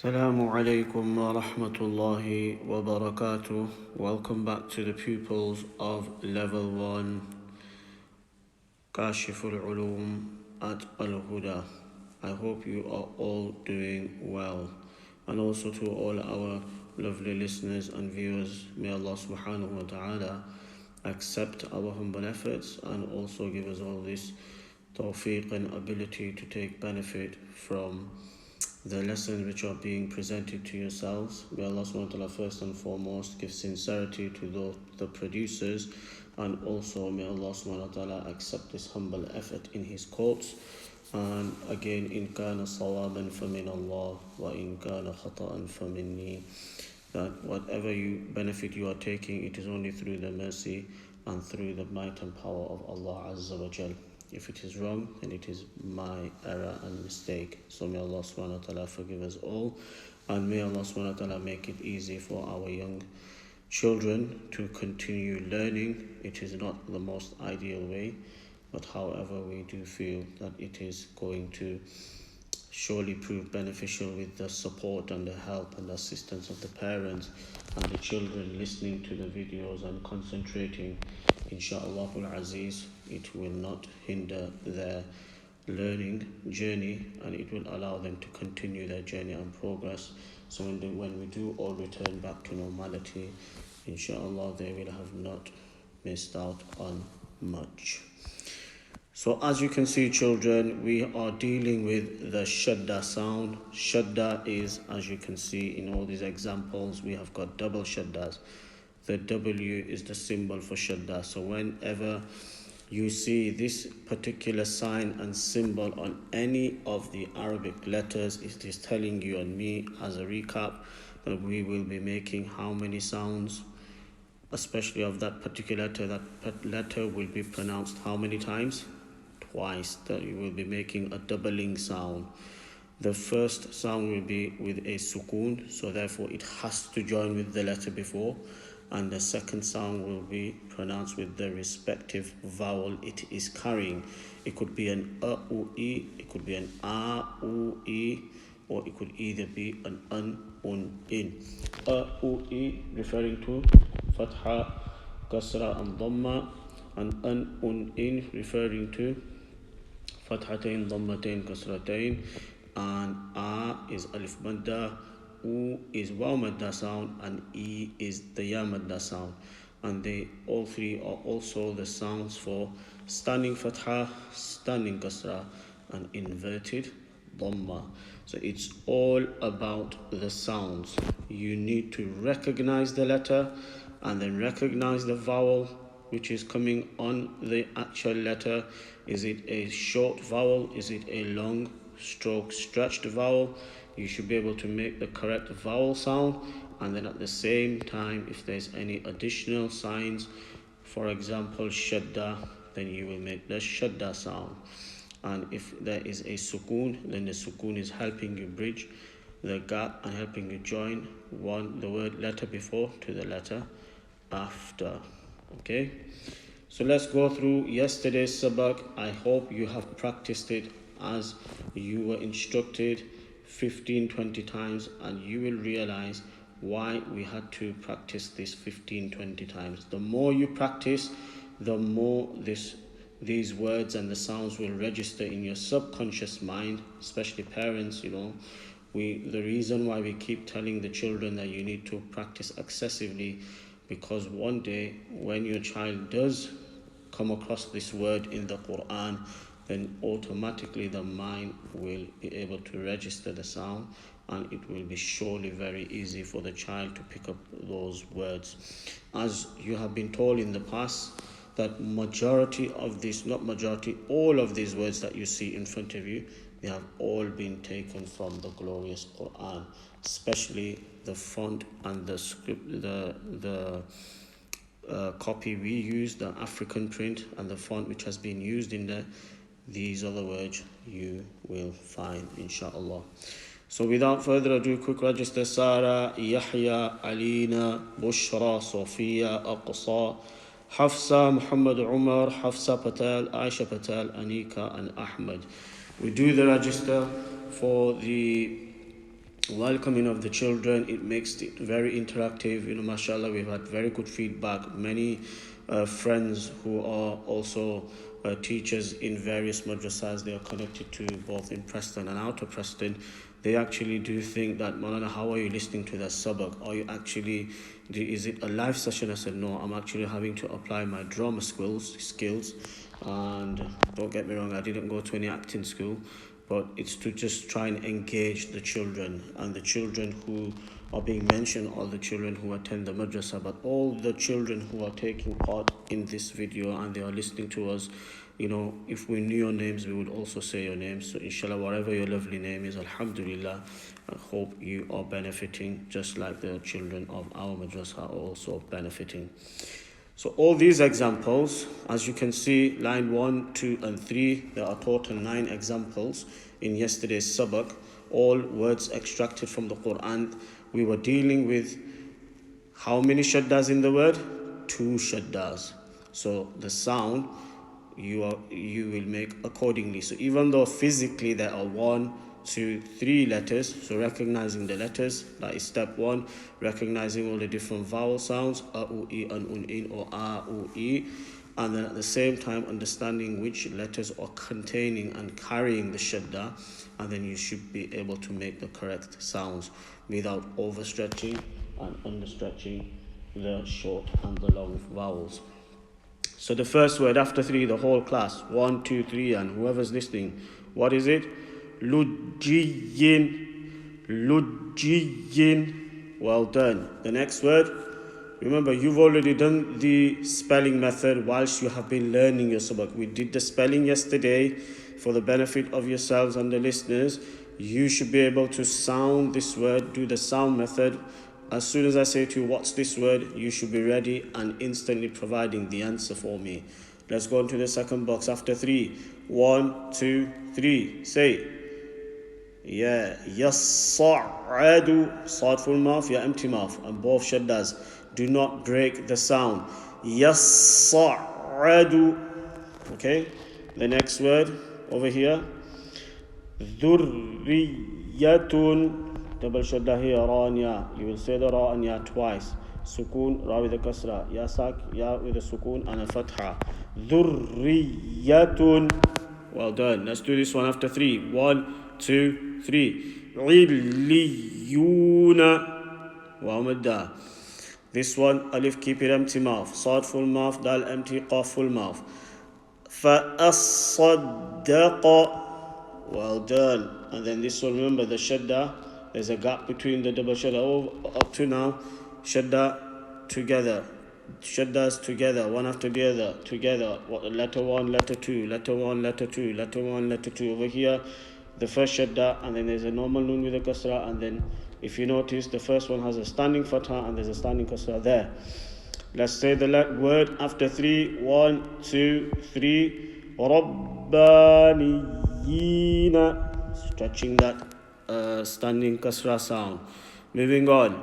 Assalamu alaikum wa rahmatullahi wa barakatuh. Welcome back to the pupils of Level 1 Kashiful Ulum at Al-Huda. I hope you are all doing well. And also to all our lovely listeners and viewers, may Allah subhanahu wa ta'ala accept our humble efforts and also give us all this tawfiq and ability to take benefit from the lessons which are being presented to yourselves. May Allah subhanahu wa ta'ala first and foremost give sincerity to the producers, and also may Allah subhanahu wa ta'ala accept this humble effort in His courts. And again, in kana sawaban famin Allah wa in kana khata'an faminni, that whatever benefit you are taking, it is only through the mercy and through the might and power of Allah Azza wa Jal. If it is wrong, then it is my error and mistake. So may Allah subhanahu wa ta'ala forgive us all, and may Allah subhanahu wa ta'ala make it easy for our young children to continue learning. It is not the most ideal way, but however, we do feel that it is going to surely prove beneficial with the support and the help and the assistance of the parents and the children listening to the videos and concentrating. Insha'Allah al-Aziz, it will not hinder their learning journey, and it will allow them to continue their journey and progress. So when we do all return back to normality, Insha'Allah, they will have not missed out on much. So as you can see, children, we are dealing with the Shaddah sound. Shaddah is, as you can see in all these examples, we have got double Shaddahs. The W is the symbol for Shaddah. So whenever you see this particular sign and symbol on any of the Arabic letters, it is telling you and me as a recap that we will be making how many sounds, especially of that particular letter. That letter will be pronounced how many times? Twice. That you will be making a doubling sound. The first sound will be with a sukoon, so therefore it has to join with the letter before, and the second sound will be pronounced with the respective vowel it is carrying. It could be an a-u-e, it could be an a-u-e, or it could either be an un-un-in. A-u-e referring to fatha, kasra and dhamma, and un-un-in referring to fathatain, dhammatain, kasratain, and a is alif madda, u is waw madda sound, and e is the ya madda sound. And they all three are also the sounds for standing fatha, standing kasra, and inverted dhamma. So it's all about the sounds. You need to recognize the letter and then recognize the vowel which is coming on the actual letter. Is it a short vowel? Is it a long stroke stretched vowel? You should be able to make the correct vowel sound, and then at the same time, if there's any additional signs, for example shadda, then you will make the shadda sound. And if there is a sukoon, then the sukoon is helping you bridge the gap and helping you join the word letter before to the letter after. Okay, so let's go through yesterday's sabak. I hope you have practiced it as you were instructed 15-20 times, and you will realize why we had to practice this 15-20 times. The more you practice, the more these words and the sounds will register in your subconscious mind, especially parents. The reason why we keep telling the children that you need to practice excessively, because one day when your child does come across this word in the Quran, then automatically the mind will be able to register the sound, and it will be surely very easy for the child to pick up those words. As you have been told in the past, that all of these words that you see in front of you, they have all been taken from the glorious Quran, especially the font and the script, the copy we use, the African print, and the font which has been used in there. These are the words you will find, inshallah. So without further ado, quick register: Sarah, Yahya, Alina, Bushra, Sophia, Aqsa, Hafsa, Muhammad Umar, Hafsa Patel, Aisha Patel, Anika, and Ahmed. We do the register for the welcoming of the children. It makes it very interactive. Mashallah, we've had very good feedback. Many friends who are also teachers in various madrasas, they are connected to both in Preston and out of Preston. They actually do think that, Malana, how are you listening to that sabak? Are you actually, is it a live session? I said, no, I'm actually having to apply my drama skills. And don't get me wrong, I didn't go to any acting school, but it's to just try and engage the children. And the children who are being mentioned are the children who attend the madrasa, but all the children who are taking part in this video and they are listening to us, if we knew your names, we would also say your names. So inshallah, whatever your lovely name is, alhamdulillah, I hope you are benefiting just like the children of our madrasa are also benefiting. So all these examples, as you can see, line 1, 2 and 3, there are total 9 examples in yesterday's sabak, all words extracted from the Quran. We were dealing with how many shaddahs in the word? 2 shaddahs. So the sound you will make accordingly. So even though physically there are 1, 2, 3 letters, so recognizing the letters, that is step 1, recognizing all the different vowel sounds, a, u, e, an, un, in, or a, u, e, and then at the same time understanding which letters are containing and carrying the shaddah, and then you should be able to make the correct sounds without overstretching and understretching the short and the long vowels. So the first word after 3, the whole class, 1, 2, 3, and whoever's listening, what is it? Lujiyin. Well done. The next word, remember, you've already done the spelling method whilst you have been learning your sabak. We did the spelling yesterday for the benefit of yourselves and the listeners. You should be able to sound this word, do the sound method. As soon as I say to you, what's this word? You should be ready and instantly providing the answer for me. Let's go into the second box after 3. 1, 2, 3. Say. Yeah. Yassa'adu. Sad full mouth, ya empty mouth. And both shaddas. Do not break the sound. Yassa'adu. Okay. The next word over here. Dhurriyatun. Double shaddah here, ra and ya. You will say the ra and ya twice. Sukoon, ra with a kasra. Ya with a sukoon and a fatha. Dhurriyatun. Well done. Let's do this one after 3. 1, 2, 3. Illiyuna. Wa madda. This one, alif, keep it empty mouth. Sad full mouth, dal empty, qaf full mouth. Fa'as-saddaqa. Well done. And then this one, remember the shaddah. There's a gap between the double shaddah. Up to now, shaddah together. Shaddahs together, one after the other, together. Letter 1, letter 2, letter 1, letter 2, letter 1, letter 2. Over here, the first shaddah, and then there's a normal noon with a kasra, and then if you notice, the first one has a standing fatha, and there's a standing kasra there. Let's say the word after 3. 1, 2, 3. Rabbaniyina. Stretching that standing kasra sound. Moving on.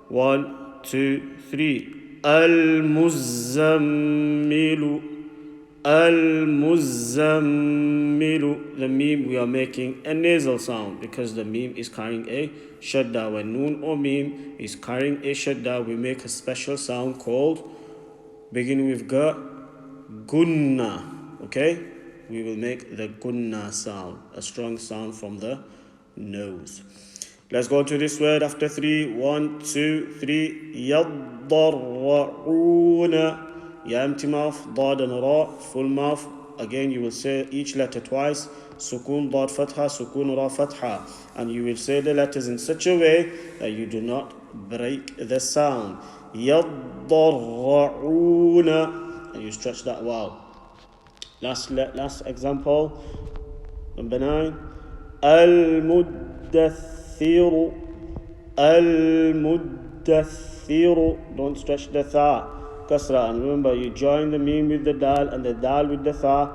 1, 2, 3. Al-Muzammilu. Al-Muzammilu. The meme, we are making a nasal sound because the meme is carrying a shaddah. When noon or meme is carrying a shaddah, we make a special sound called, beginning with ga, gunna. Okay? We will make the gunna sound, a strong sound from the nose. Let's go to this word after 3. 1, 2, 3. Yaddarra'una. Ya empty mouth, dad and ra, full mouth. Again, you will say each letter twice. Sukoon, dad, fatha, sukoon, ra, fatha. And you will say the letters in such a way that you do not break the sound. Yaddarra'una. And you stretch that wow. Last example, number 9. Al-Muddathiru. Al-Muddathiru. Don't stretch the tha. Kasra. And remember, you join the meme with the dal and the dal with the tha.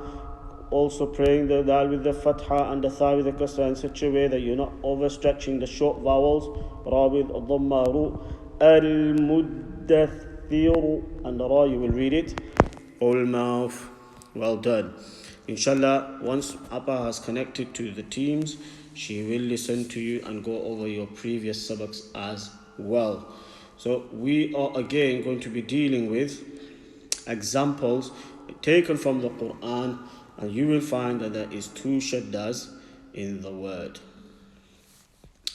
Also praying the dal with the fatha and the tha with the kasra in such a way that you're not overstretching the short vowels. Ra with dhamma ru. Al-Muddathiru. And the ra, you will read it. Full mouth. Well done. Inshallah, once Appa has connected to the teams, She will listen to you and go over your previous sabaks as well. So we are again going to be dealing with examples taken from the Quran, and you will find that there is 2 shaddas in the word.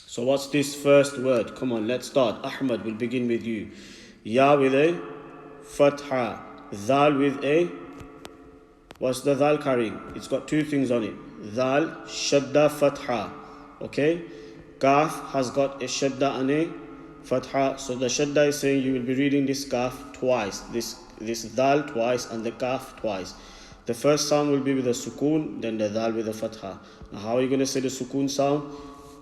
So what's this first word? Come on, let's start. Ahmad, we'll begin with you. Ya with a fatha, dhal with a, what's the dhal carrying? It's got 2 things on it. Dhal, shadda, fatha. Okay? Kaf has got a shadda and a fatha. So the shadda is saying you will be reading this kaf twice. This dhal twice and the kaf twice. The first sound will be with a sukoon, then the dhal with a fatha. Now how are you going to say the sukoon sound?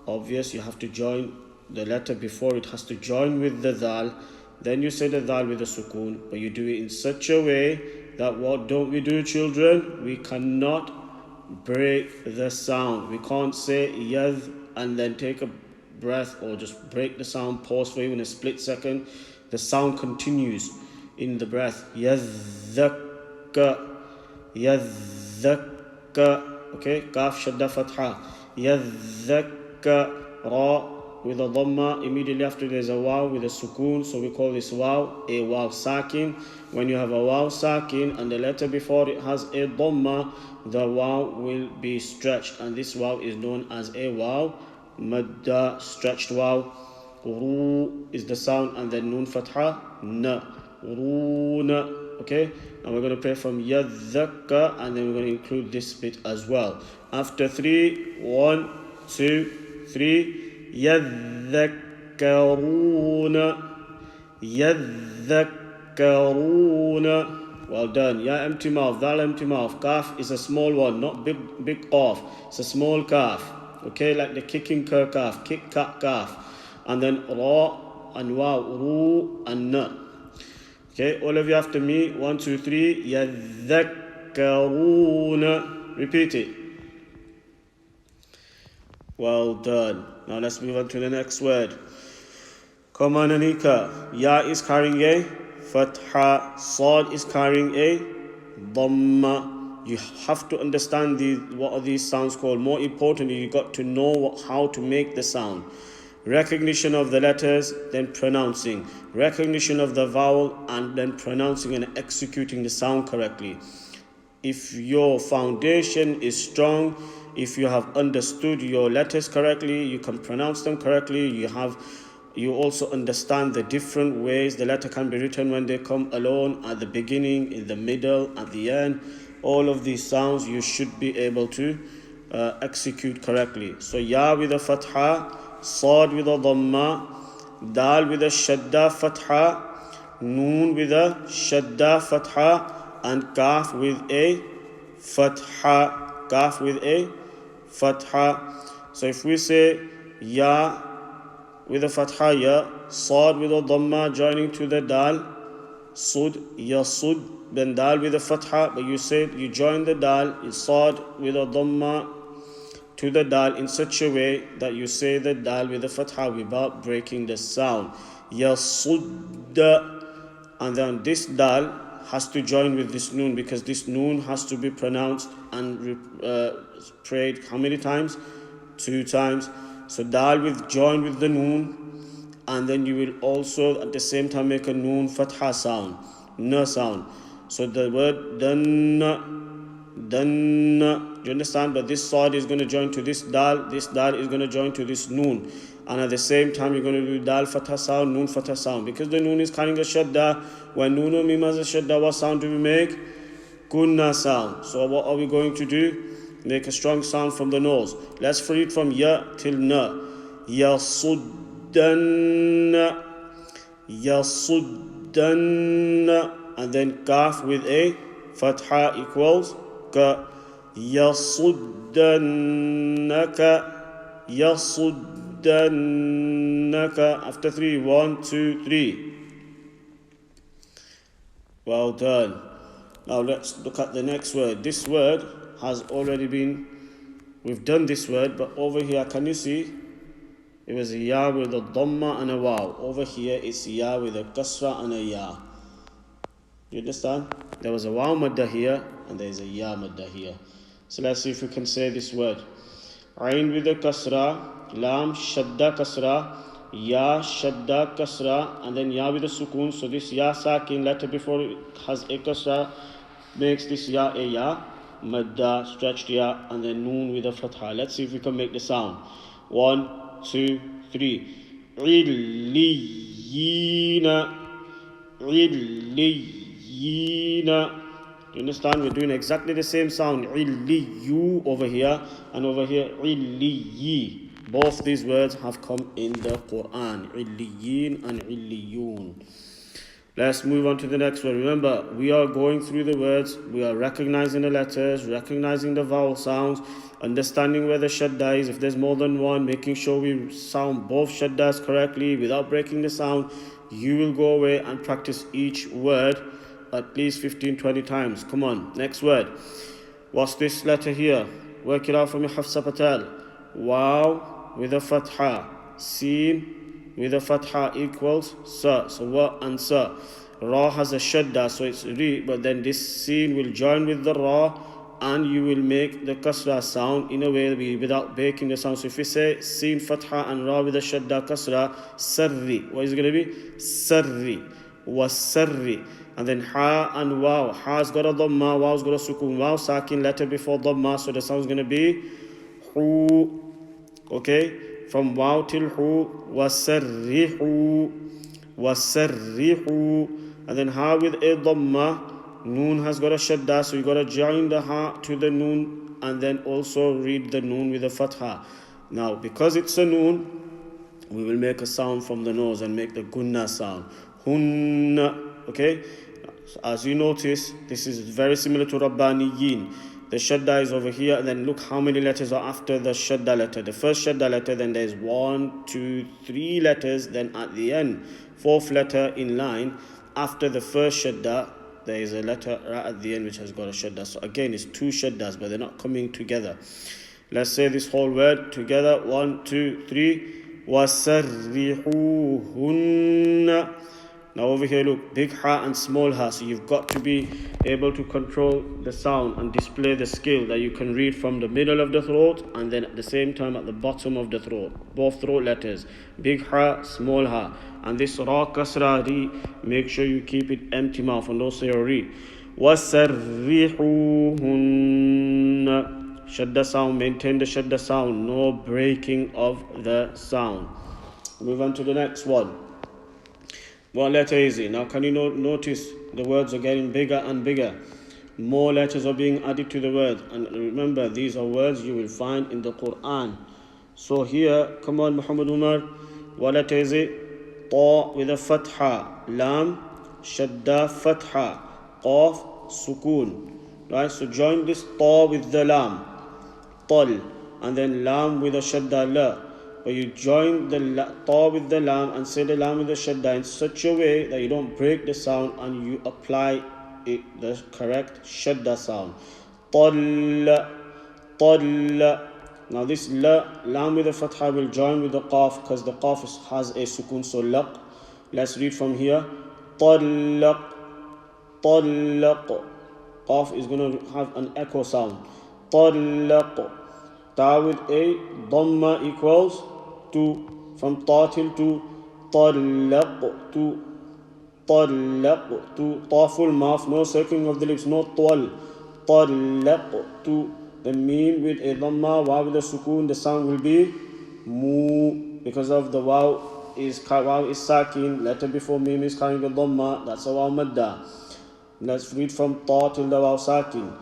Obvious, you have to join the letter before it has to join with the dhal. Then you say the dhal with the sukoon, but you do it in such a way that what don't we do, children? We cannot break the sound. We can't say yadh and then take a breath or just break the sound, pause for even a split second. The sound continues in the breath. Yadhakka, yadhakka. Okay, kaf shadda fatha. Yadhakka, ra with a dhamma. Immediately after there's a waw with a sukoon, so we call this waw a waw sakin. When you have a waw sakin and the letter before it has a dhamma, the waw will be stretched, and this waw is known as a waw madda, stretched waw. Ru is the sound, and then nun fatha, na, runa. Okay, and we're going to play from yadhakka, and then we're going to include this bit as well. After 3, 1, 2, 3. يذكرون يذكرون. Well done. Ya empty mouth, dal empty mouth. Kaf is a small one, not big qaf. It's a small kaf. Okay, like the kicking kaf, kick kat kaf. And then ra and waw, ru and na. Okay, all of you after me. 1, 2, 3. يذكرون. Repeat it. Well done. Now let's move on to the next word. Come on, Anika. Ya is carrying a fatha. Sad is carrying a dhamma. You have to understand what are these sounds called. More importantly, you got to know how to make the sound. Recognition of the letters, then pronouncing. Recognition of the vowel, and then pronouncing and executing the sound correctly. If your foundation is strong, if you have understood your letters correctly, you can pronounce them correctly. You also understand the different ways the letter can be written when they come alone, at the beginning, in the middle, at the end. All of these sounds you should be able to execute correctly. So ya with a fatha, sad with a dhamma, dal with a shadda fatha, noon with a shadda fatha, and kaf with a fatha. Kaf with a fatha. So if we say ya with a fatha, ya, sad with a dhamma joining to the dal, sud, yasud, then dal with a fatha, but you join the dal, sad with a dhamma to the dal in such a way that you say the dal with a fatha without breaking the sound. Yasud, and then this dal has to join with this noon, because this noon has to be pronounced and prayed how many times? 2 times. So dal join with the noon, and then you will also at the same time make a noon fatha sound, na sound. So the word danna, do you understand? But this sad is going to join to this dal is going to join to this noon, and at the same time you're going to do dal fatha sound, noon fatha sound, because the noon is carrying a shadda. When noon or mim has a shadda, what sound do we make? Kunna sound. So what are we going to do? Make a strong sound from the nose. Let's free it from ya till na. Yasuddanna, yasuddanna, and then kaf with a fatha equals ka. Yasuddannaka, yasuddannaka. After 3, 1, 2, 3. Well done. Now let's look at the next word. This word has already we've done this word, but over here, can you see? It was a ya with a dhamma and a waw. Over here, it's ya with a kasra and a ya. You understand? There was a waw madda here, and there is a ya madda here. So let's see if we can say this word. Ain with a kasra, lam shadda kasra, ya shadda kasra, and then ya with a sukun. So this ya sakin letter before it has a kasra makes this ya a ya, madda stretched ya, and then noon with a fatha. Let's see if we can make the sound. 1, 2, 3. Illiyina, illiyina. You understand? We're doing exactly the same sound. Illiyu over here, and over here illiyi. Both these words have come in the Quran. Illiyin and illiyun. Let's move on to the next one. Remember, we are going through the words. We are recognizing the letters, recognizing the vowel sounds, understanding where the shaddah is. If there's more than one, making sure we sound both shaddahs correctly without breaking the sound. You will go away and practice each word at least 15-20 times. Come on, next word. What's this letter here? Work it out for me, Hafsa Patel. Waw with a fatha. Sin with a fatha equals sa. So wa and sa. Ra has a shadda, so it's ri, but then this sin will join with the ra, and you will make the kasra sound in a way without breaking the sound. So if we say sin fatha and ra with a shadda kasra, sarri. What is it going to be? Sarri. Was sarri. And then ha and waw. Ha's got a dhamma, waw's got a sukun. Waw sakin letter before dhamma, so the sound's going to be hu. Okay? From waw till hu. Wasarrihu. Wasarrihu. And then ha with a dhamma. Noon has got a shadda, so you got to join the ha to the noon, and then also read the noon with a fatha. Now, because it's a noon, we will make a sound from the nose and make the gunna sound. Hunna. Okay? So as you notice, this is very similar to Rabbaniyin. The shadda is over here, and then look how many letters are after the shadda letter. The first shadda letter, then there's 1, 2, 3 letters, then at the end, 4th letter in line, after the first shadda, there is a letter right at the end which has got a shadda. So again, it's 2 shaddas, but they're not coming together. Let's say this whole word together. 1, 2, 3. وَسَرِّحُوهُنَّ. Now over here, look, big ha and small ha. So you've got to be able to control the sound and display the skill that you can read from the middle of the throat and then at the same time at the bottom of the throat. Both throat letters. Big ha, small ha. And this ra kasra ri, make sure you keep it empty mouth and don't say ri. وَسَرِّحُوهُنَّ. Shadda sound, maintain the shadda sound. No breaking of the sound. Move on to the next one. What letter is it? Now can you notice the words are getting bigger and bigger. More letters are being added to the word. And remember, these are words you will find in the Quran. So here, come on Muhammad Umar. What letter is it? Ta with a fatha. Lam, shadda, fatha. Qaf, sukun. Right, so join this ta with the lam. Tal. And then lam with a shadda la. But you join the ta with the lam and say the lam with the shadda in such a way that you don't break the sound and you apply the correct shadda sound. Tal, tal. Now this lam with the fatha will join with the qaf because the qaf has a sukun, so laq. Let's read from here. Talaq, talaq. Qaf is going to have an echo sound. Talaq. Ta with a dhamma equals 2. From ta till 2. Talaqtu. Talaqtu. Ta full mouth, no circling of the lips, no twal. Talaqtu. The meme with a dhamma, waw with a sukun, the sound will be mu. Because of the waw is sakin, letter before meme is carrying a dhamma, that's a waw madda. Let's read from ta till the waw sakin.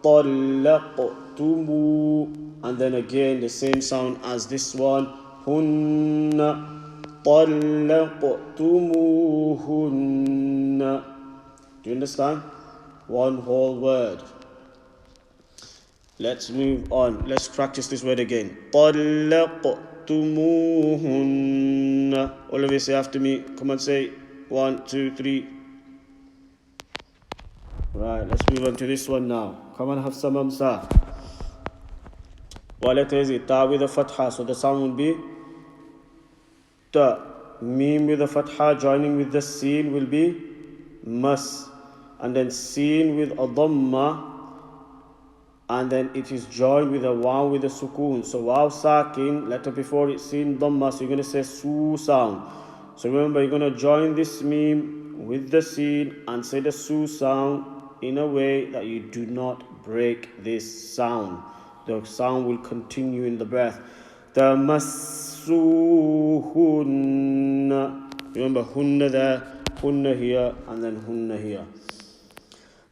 Talaqtumu. And then again the same sound as this one. Hunna. Talaqtumuhunna. Do you understand? One whole word. Let's move on. Let's practice this word again. Talaqtumuhunna. All of you say after me. Come on, say 1, 2, 3. Right, let's move on to this one now. Come on, have some amsa. What letter is it? Ta with a fatha, so the sound will be ta. Mim with a fatha joining with the sin will be mas. And then sin with a dhamma and then it is joined with a waw with a sukoon. So waw sakin, letter before it seen dhamma, so you're going to say su sound. So remember, you're going to join this meme with the sin and say the su sound in a way that you do not break this sound. The sound will continue in the breath. Tamassuhunna. Remember, hunna there, hunna here, and then hunna here.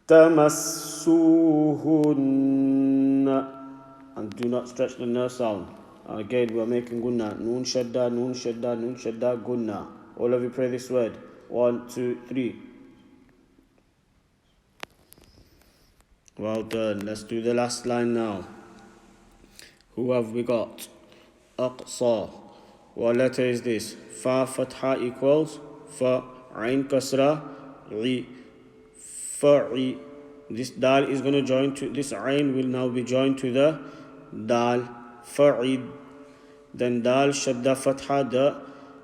Tamassuhunna. And do not stretch the na sound. Again, we are making gunna. Noon shadda, noon shadda, noon shadda, gunna. All of you pray this word. 1, 2, 3. Well done. Let's do the last line now. Who have we got? Aqsa. What letter is this? Fa fatha equals fa, ain kasra, ri, fa'i. This dal is going to join to, this ain will now be joined to the dal, fa'id. Then dal, shadda, fatha, da.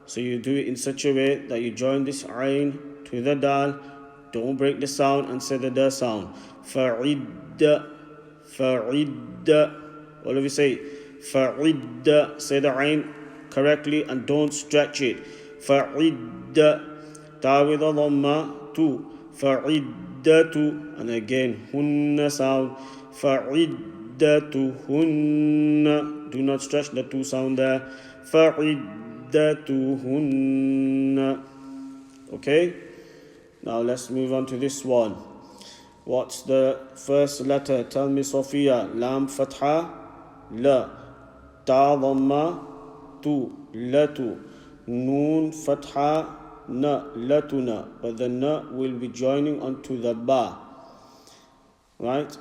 So you do it in such a way that you join this ain to the dal, don't break the sound and say the da sound. Fa'idda, fa'idda. All of you say fa'idda. Say the ain correctly and don't stretch it. Fa'idda. Ta with a dhamma, tu. Fa'iddatu. And again, hunna sound. Fa'iddatu hunna. Do not stretch the tu sound there. Fa'iddatu hunna. Okay? Now let's move on to this one. What's the first letter? Tell me, Sophia. Lam fatha, la. Ta dhamma, tu, latu. Noon fatha, na, latuna. But the na will be joining onto the ba. Right?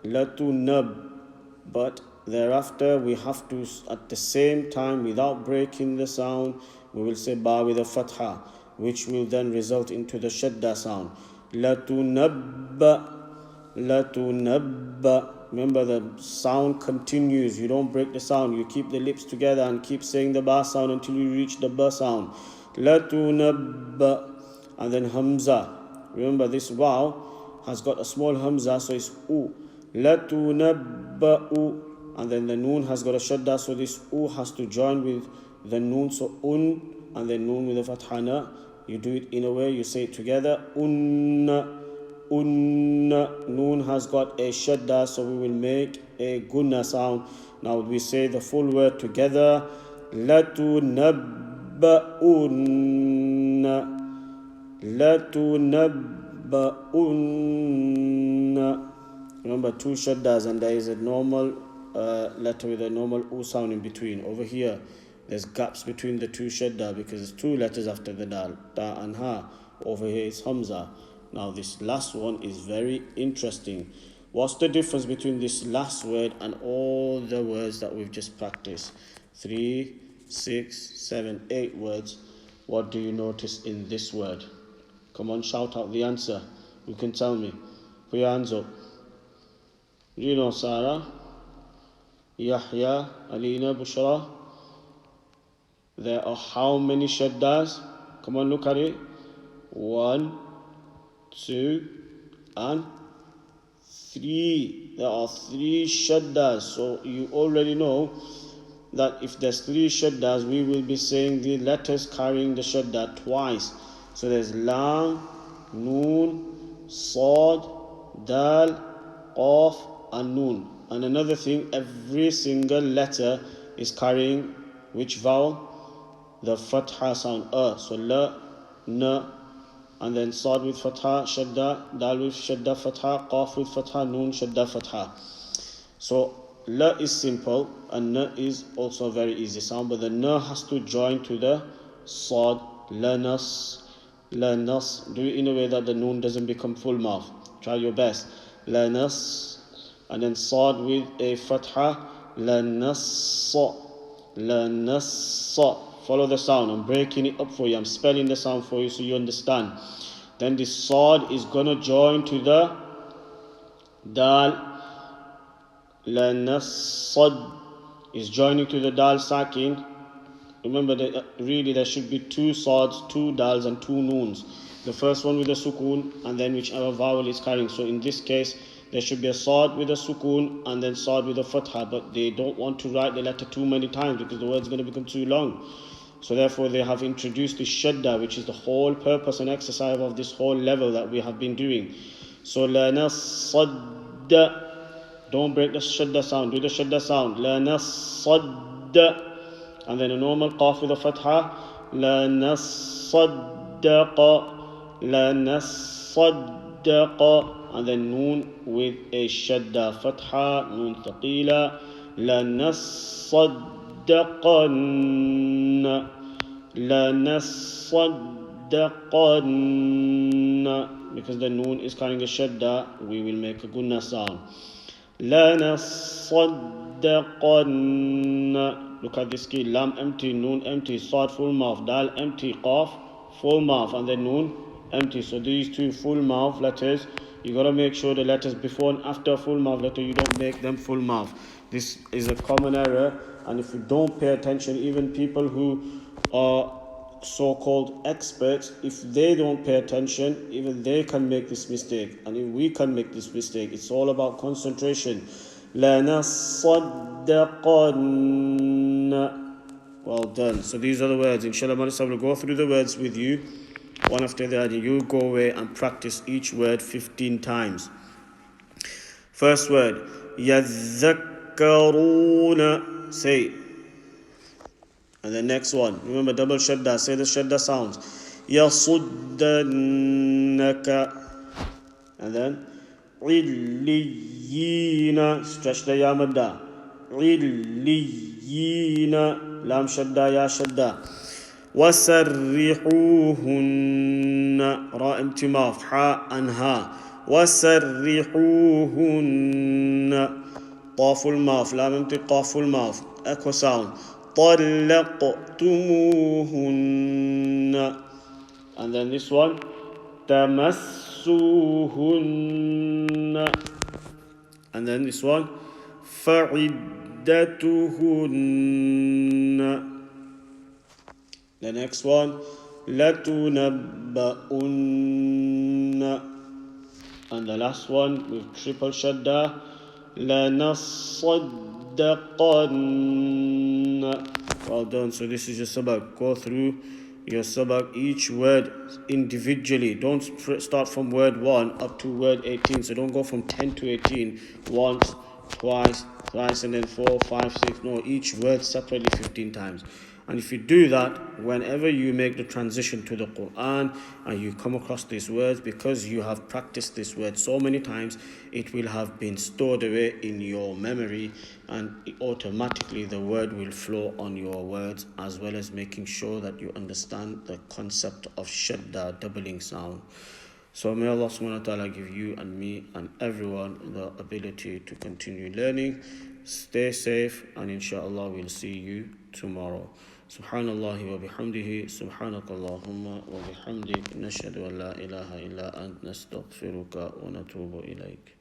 Latunab. But thereafter we have to, at the same time, without breaking the sound, we will say ba with a fatha, which will then result into the shadda sound. Latunabba, latunabba. Remember, the sound continues. You don't break the sound. You keep the lips together and keep saying the ba sound until you reach the ba sound. Latunabba. And then hamza. Remember, this waw has got a small hamza, so it's u. Latunabba'u. And then the noon has got a shadda, so this u has to join with the noon, so un, and then noon with the fathana. You do it in a way, you say it together. Unna, unna. Noon has got a shadda, so we will make a gunna sound. Now we say the full word together. Latunabba'unna, latunabba'unna. Remember, two shaddas, and there is a normal letter with a normal u sound in between. Over here, there's gaps between the two shadda because it's two letters after the dal, da and ha. Over here is hamza. Now this last one is very interesting. What's the difference between this last word and all the words that we've just practiced? 3, 6, 7, 8 words. What do you notice in this word? Come on, shout out the answer. You can tell me. Put your hands up. Do you know, Sarah? Yahya, Alina, Bushra? There are how many shaddas? Come on, look at it. 1, 2, and 3. There are 3 shaddas. So you already know that if there's 3 shaddas, we will be saying the letters carrying the shadda twice. So there's lam, noon, sad, dal, qaf, and noon. And another thing, every single letter is carrying which vowel? The fatha sound, So la, na, and then sad with fatha, shadda, dal with shadda, fatha, qaf with fatha, noon, shadda, fatha. So la is simple and na is also a very easy sound, but the na has to join to the sad. Lanas, lanas. Do it in a way that the noon doesn't become full mouth. Try your best. Lanas. And then sad with a fatha. Lanassa, lanassa. Follow the sound. I'm breaking it up for you. I'm spelling the sound for you so you understand. Then the sad is gonna join to the dal. Lanassad is joining to the dal sakin. Remember that really there should be 2 sads, 2 dals and 2 noons. The first one with the sukoon and then whichever vowel is carrying. So in this case, There should be a sad with a sukoon and then sad with a fatha, but they don't want to write the letter too many times because the word's going to become too long. So therefore they have introduced the shadda, which is the whole purpose and exercise of this whole level that we have been doing. So la nasadda, don't break the shadda sound, do the shadda sound. La nasadda, and then a normal qaf with a fatha. La nasaddaqa, la nasaddaqa, and then noon with a shadda fatha, noon thaqila. La nasaddaqanna, la nasaddaqanna, because the noon is carrying a shadda, we will make a gunna sound. La nasaddaqanna. Look at this key. Lam empty, noon empty, sad full mouth, dal empty, qaf full mouth, and then noon empty. So these two full mouth letters, you gotta make sure the letters before and after full mouth letter, you don't make them full mouth. This is a common error, and if you don't pay attention, even people who are so-called experts, if they don't pay attention, even they can make this mistake. And if we can make this mistake, it's all about concentration. La nasaddaqanna. Well done. So these are the words. Inshallah, I will go through the words with you one after the other. You go away and practice each word 15 times. First word, yadhakkaruna. Say it. And the next one, remember double shadda, say the shadda sounds. Yasuddannaka. And then illiyina, stretch the ya madda. Illiyina, lam shadda ya shadda. Wasarrihuhunna, ra imtimaf, ha and ha. Wasarrihuhunna, qaful maf, lam imti qaful maf, echo sound. طلقتموهن, and then this one تمسوهن, and then this one فعدتهن. The next one لتنبؤن, and the last one with triple shadda لنصدقن. Well done. So this is your sabak. Go through your sabak, each word individually. Don't start from word 1 up to word 18. So don't go from 10 to 18 once, twice, thrice, and then 4, 5, 6. No, each word separately 15 times. And if you do that, whenever you make the transition to the Quran and you come across these words, because you have practiced this word so many times, it will have been stored away in your memory, and automatically the word will flow on your words, as well as making sure that you understand the concept of shadda, doubling sound. So may Allah subhanahu wa ta'ala give you and me and everyone the ability to continue learning. Stay safe, and inshallah we'll see you tomorrow. Subhanallah wa bihamdihi, subhanakallahumma wa bihamdik, nashhadu an la ilaha illa ant, nastaghfiruka wa natubu ilayk.